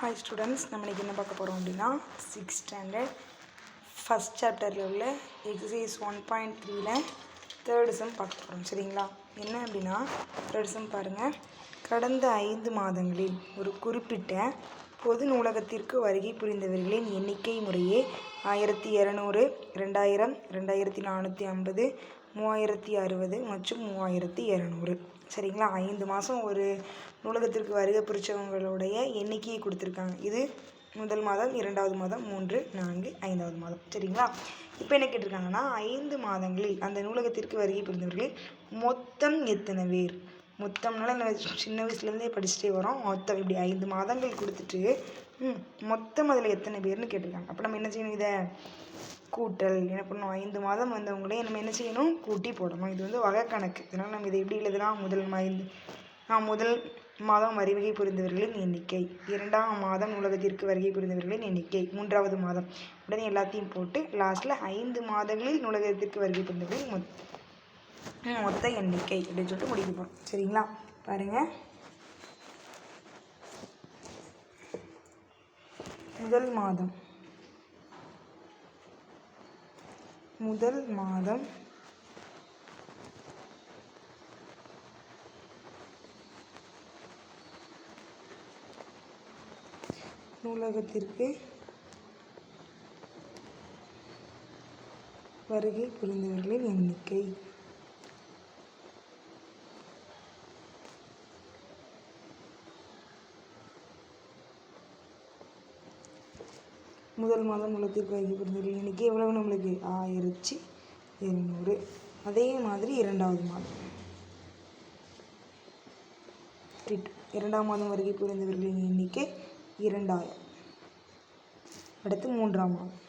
Hi students, நம்ம இன்றைக்கி என்ன பார்க்க போகிறோம் அப்படின்னா 6th ஸ்டாண்டர்ட் ஃபஸ்ட் சாப்டரில் உள்ள எக்ஸசைஸ் 1.3ல் தேர்டு சம் பார்க்க போகிறோம். சரிங்களா? என்ன அப்படின்னா தேர்டு சம் பாருங்கள். கடந்த 5 மாதங்களில் ஒரு குறிப்பிட்ட பொது நூலகத்திற்கு வருகை புரிந்தவர்களின் எண்ணிக்கை முறையே 1200, 2000, 2450, 3060 மற்றும் 3200. சரிங்களா? 5 மாதம் ஒரு நூலகத்திற்கு வருகை புரிச்சவங்களுடைய எண்ணிக்கையை கொடுத்துருக்காங்க. இது முதல் மாதம், 2வது மாதம், 3, 4, 5வது மாதம். சரிங்களா? இப்போ என்ன கேட்டிருக்காங்கன்னா 5 மாதங்களில் அந்த நூலகத்திற்கு வருகை புரிந்தவர்களில் மொத்தம் எத்தனை பேர்? மொத்தம்னால நம்ம சின்ன வயசுலேருந்தே படிச்சுட்டே வரோம். மொத்தம் இப்படி 5 மாதங்கள் கொடுத்துட்டு மொத்தம் அதில் எத்தனை பேர்னு கேட்டிருக்காங்க. அப்போ நம்ம என்ன செய்யணும்? இதை கூட்டல் என்ன பண்ணணும்? 5 மாதம் வந்தவங்களே நம்ம என்ன செய்யணும்? கூட்டி போடணும். இது வந்து வகை கணக்கு. இதனால் நம்ம இதை எப்படி எழுதலாம்? முதல் மாதம் வருகை புரிந்தவர்களின் எண்ணிக்கை, 2ஆம் மாதம் நூலகத்திற்கு வருகை புரிந்தவர்களின் எண்ணிக்கை, 3வது மாதம், உடனே எல்லாத்தையும் போட்டு லாஸ்ட்டில் 5 மாதங்களில் நூலகத்திற்கு வருகை புரிந்தவர்களின் மொத்த எண்ணிக்கை அப்படின்னு சொல்லிட்டு முடிக்க போகிறோம். சரிங்களா? பாருங்கள். முதல் மாதம் நூலகத்திற்கு வருகை புரிந்தவர்களின் எண்ணிக்கை. முதல் மாதம் நூலகத்திற்கு வருகை புரிந்தவர்களின் எண்ணிக்கை எவ்வளவு? நம்மளுக்கு 1200. அதே மாதிரி 2வது மாதம், 2ஆம் மாதம் வருகை புரிந்தவர்களின் எண்ணிக்கை 2000. அடுத்து 3ஆம் மாதம்,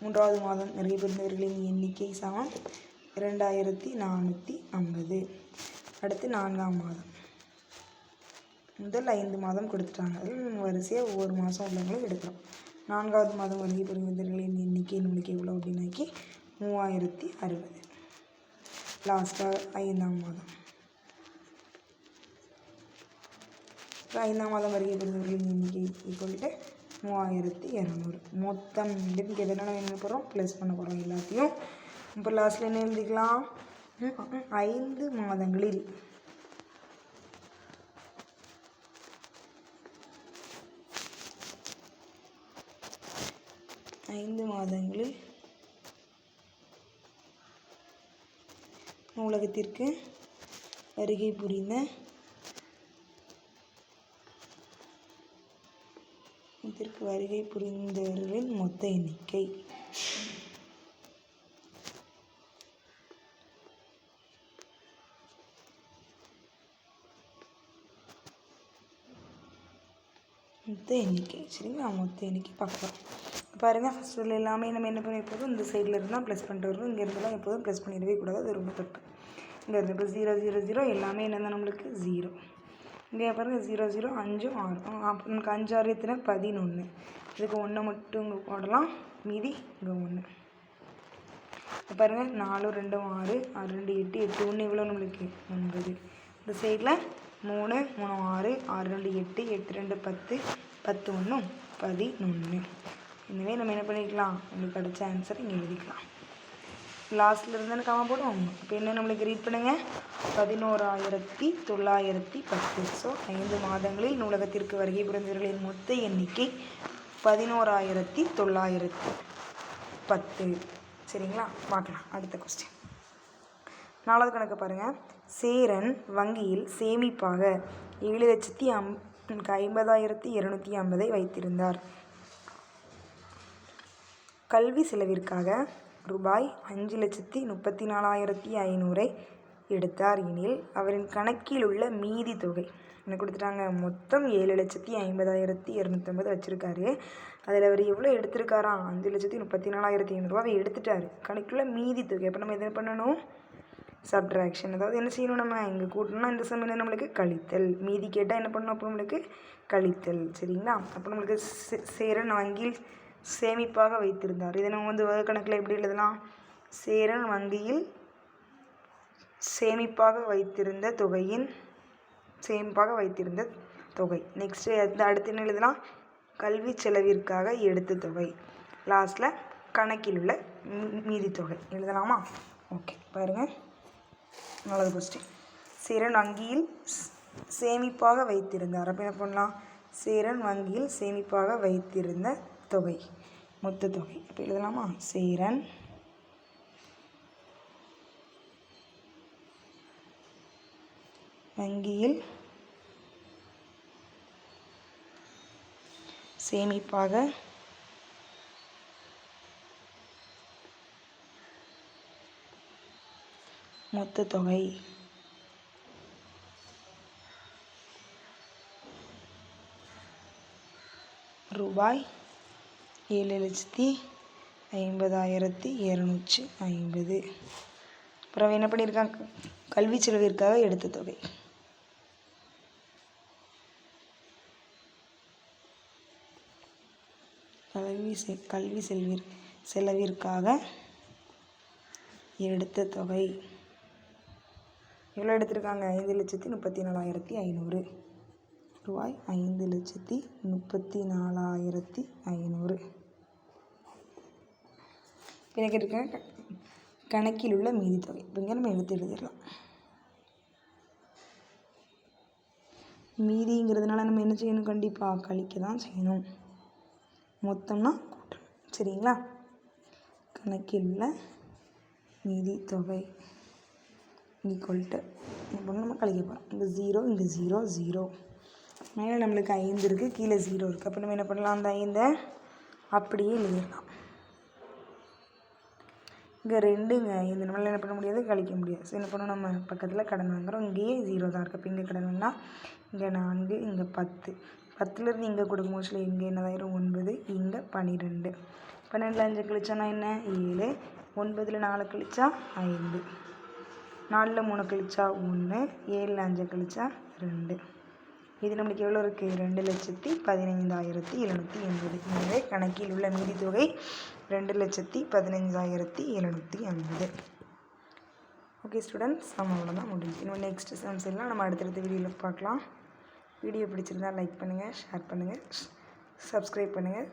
3வது மாதம் வருகை புரிந்தவர்களின் எண்ணிக்கை சமம் 2450. அடுத்து 4ஆம் மாதம். முதல் 5 மாதம் கொடுத்துட்டாங்க. அதில் வரிசையாக ஒவ்வொரு மாதம் உள்ளவங்களும் எடுக்கிறோம். 4வது மாதம் வருகை புரிந்தவர்களின் எண்ணிக்கை நம்மளுக்கு எவ்வளோ அப்படின்னாக்கி 3060. லாஸ்ட்டாக 5ஆம் மாதம். 5ஆம் மாதம் வருகை புரிந்தவர்களின் எண்ணிக்கை ஈக்குவல்ட்டு 3200. மொத்தம் அப்படின்னு கேட்டதுனால என்ன போகிறோம்? ப்ளஸ் பண்ண போகிறோம் எல்லாத்தையும். இப்போ லாஸ்ட்டில் என்ன எழுதிக்கலாம்? 5 மாதங்களில் நூலகத்திற்கு வருகை புரிந்தவர்களின் மொத்த எண்ணிக்கை. சரிங்களா? மொத்த எண்ணிக்கை பார்க்கலாம். பாருங்கள். ஃபஸ்ட்டில் எல்லாமே நம்ம என்ன பண்ணி எப்போதும் இந்த சைடில் இருந்தால் ப்ளஸ் பண்ணிட்டு வரணும். இங்கே இருந்தெல்லாம் எப்போதும் ப்ளஸ் பண்ணிடவே கூடாது. அது ரொம்ப தப்பு. இங்கே இருந்து இப்போ 0 0 0 எல்லாமே என்னதான் நம்மளுக்கு 0. இங்கே பாருங்கள் 0 0 5 6. நமக்கு 5 6 எத்தனை? 11. இதுக்கு 1 மட்டும் இங்கே போடலாம். மீதி இங்கே 1. இப்போ பாருங்கள் 4 2 6 6 2 8 8 1 எவ்வளோ நம்மளுக்கு? 9. இந்த சைடில் 3 3 6 6 2 8 8 2 10 10 1 11. எனவே நம்ம என்ன பண்ணிக்கலாம்? நம்மளுக்கு கிடைச்ச ஆன்சர் இங்கே எழுதிக்கலாம். லாஸ்ட்டில் இருந்தாலும் காமா போடுவோம். இப்போ என்ன நம்மளுக்கு ரீட் பண்ணுங்கள்? 11910. ஸோ 5 மாதங்களில் நூலகத்திற்கு வருகை புரிந்தவர்களின் மொத்த எண்ணிக்கை 11910. சரிங்களா? பார்க்கலாம் அடுத்த கொஸ்டின். 4வது கணக்கு பாருங்கள். சேரன் வங்கியில் சேமிப்பாக 7,50,250 வைத்திருந்தார். கல்வி செலவிற்காக ரூபாய் 5,34,500 எடுத்தார் எனில் அவரின் கணக்கில் உள்ள மீதி தொகை என்ன கொடுத்துட்டாங்க? மொத்தம் 7,50,250 வச்சுருக்காரு. அதில் அவர் எவ்வளோ எடுத்திருக்காராம்? 5,34,500 எடுத்துட்டார். கணக்கில் மீதி தொகை. அப்போ நம்ம என்ன பண்ணணும்? சப்ட்ராக்ஷன். அதாவது என்ன செய்யணும்? நம்ம இங்கே கூட்டணும்னா இந்த சம் என்ன நம்மளுக்கு? கழித்தல். மீதி கேட்டால் என்ன பண்ணணும்? அப்போ நம்மளுக்கு கழித்தல். சரிங்களா? அப்போ நம்மளுக்கு சேரன் வங்கியில் சேமிப்பாக வைத்திருந்தார். இதை நம்ம வந்து வகை கணக்கில் எப்படி எழுதலாம்? சேரன் வங்கியில் சேமிப்பாக வைத்திருந்த தொகை. நெக்ஸ்ட்டு அடுத்து என்ன எழுதலாம்? கல்வி செலவிற்காக எடுத்த தொகை. லாஸ்ட்டில் கணக்கில் உள்ள மீதி தொகை எழுதலாமா? ஓகே, பாருங்கள், நல்லது கொஸ்டின். சேரன் வங்கியில் சேமிப்பாக வைத்திருந்தார். அப்போ என்ன பண்ணலாம்? சேரன் வங்கியில் சேமிப்பாக வைத்திருந்த தொகை, மொத்த தொகை. அப்போ எழுதலாமா? சேரன் வங்கியில் சேமிப்பாக மொத்த தொகை ரூபாய் 7,50,250. அப்புறம் என்ன பண்ணியிருக்காங்க? கல்வி செலவிற்காக எடுத்த தொகை. கல்வி செலவிற்காக எடுத்த தொகை எவ்வளோ எடுத்திருக்காங்க? 5,34,500 ரூபாய். 5,34,500. என்ன கேட்டிருக்காங்க? கணக்கில் உள்ள மீதி தொகை. இப்போ இங்கே நம்ம எடுத்து எழுதிடலாம். மீதிங்கிறதுனால நம்ம என்ன செய்யணும்? கண்டிப்பாக கழிக்க தான் செய்யணும். மொத்தம்னா கூட்டணும். சரிங்களா? கணக்கில் உள்ள மீதி தொகை ஈக்குவல்ட்டு இப்போ நம்ம கழிக்க போகிறோம். இங்கே 0, இங்கே 0, 0. மேலே நம்மளுக்கு 5 இருக்குது, கீழே 0 இருக்குது. அப்போ நம்ம என்ன பண்ணலாம்? அந்த 5 அப்படியே எழுதிடலாம். இங்கே 2ங்க, இந்த நம்மளால் என்ன பண்ண முடியாது? கழிக்க முடியாது. ஸோ என்ன பண்ணணும்? நம்ம பக்கத்தில் கடன் வாங்குகிறோம். இங்கேயே 0 தான் இருக்குது. அப்போ இங்கே கடன் வாங்கினா இங்கே 4, இங்கே 10. 10லேருந்து இங்கே கொடுக்கும் மோஸ்ட்லி இங்கே என்னதாயிரும்? 9, இங்கே 12. 12ல் 5 கழிச்சோன்னா என்ன? 7. 9ல் 4 கழிச்சா 5. 4ல் 3 கழிச்சா 1. 7ல் 5 கழிச்சா 2. இது நம்மளுக்கு எவ்வளோ இருக்குது? 2,15,780. எனவே கணக்கில் உள்ள மீதி தொகை 2,15,780. ஓகே ஸ்டூடெண்ட்ஸ், நம்ம அவ்வளோதான் முடிஞ்சு. இன்னும் நெக்ஸ்ட் சம்ஸ் எல்லாம் நம்ம அடுத்தடுத்த வீடியோவில் பார்க்கலாம். வீடியோ பிடிச்சிருந்தால் லைக் பண்ணுங்கள், ஷேர் பண்ணுங்கள், சப்ஸ்கிரைப் பண்ணுங்கள்.